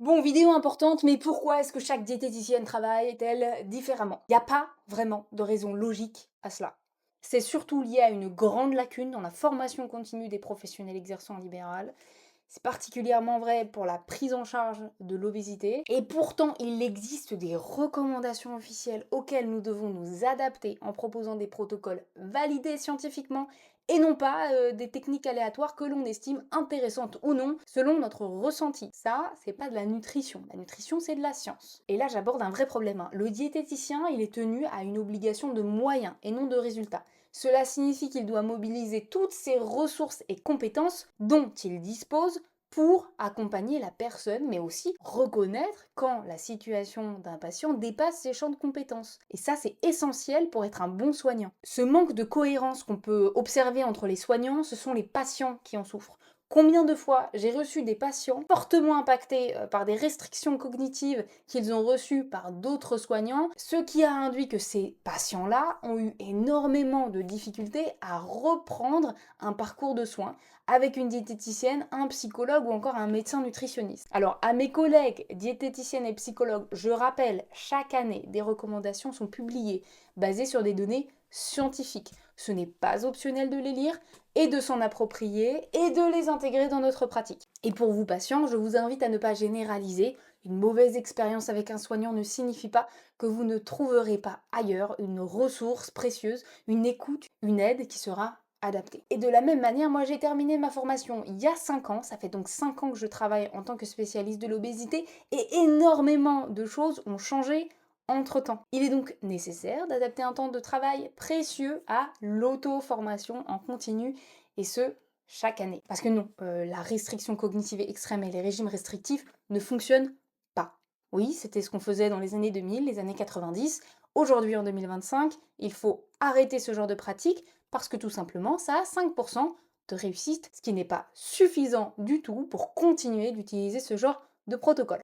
Bon, vidéo importante, mais pourquoi est-ce que chaque diététicienne travaille-t-elle différemment? Il n'y a pas vraiment de raison logique à cela. C'est surtout lié à une grande lacune dans la formation continue des professionnels exerçant en libéral. C'est particulièrement vrai pour la prise en charge de l'obésité. Et pourtant, il existe des recommandations officielles auxquelles nous devons nous adapter en proposant des protocoles validés scientifiquement et non pas des techniques aléatoires que l'on estime intéressantes ou non selon notre ressenti. Ça, c'est pas de la nutrition. La nutrition, c'est de la science. Et là, j'aborde un vrai problème, hein. Le diététicien, il est tenu à une obligation de moyens et non de résultats. Cela signifie qu'il doit mobiliser toutes ses ressources et compétences dont il dispose pour accompagner la personne, mais aussi reconnaître quand la situation d'un patient dépasse ses champs de compétences. Et ça, c'est essentiel pour être un bon soignant. Ce manque de cohérence qu'on peut observer entre les soignants, ce sont les patients qui en souffrent. Combien de fois j'ai reçu des patients fortement impactés par des restrictions cognitives qu'ils ont reçues par d'autres soignants, ce qui a induit que ces patients-là ont eu énormément de difficultés à reprendre un parcours de soins avec une diététicienne, un psychologue ou encore un médecin nutritionniste. Alors à mes collègues diététiciennes et psychologues, je rappelle, chaque année, des recommandations sont publiées basées sur des données scientifiques. Ce n'est pas optionnel de les lire et de s'en approprier et de les intégrer dans notre pratique. Et pour vous patients, je vous invite à ne pas généraliser. Une mauvaise expérience avec un soignant ne signifie pas que vous ne trouverez pas ailleurs une ressource précieuse, une écoute, une aide qui sera adaptée. Et de la même manière, moi j'ai terminé ma formation il y a 5 ans, ça fait donc 5 ans que je travaille en tant que spécialiste de l'obésité et énormément de choses ont changé entre-temps. Il est donc nécessaire d'adapter un temps de travail précieux à l'auto-formation en continu et ce, chaque année. Parce que non, la restriction cognitive extrême et les régimes restrictifs ne fonctionnent pas. Oui, c'était ce qu'on faisait dans les années 2000, les années 90. Aujourd'hui, en 2025, il faut arrêter ce genre de pratique parce que tout simplement, ça a 5% de réussite, ce qui n'est pas suffisant du tout pour continuer d'utiliser ce genre de protocole.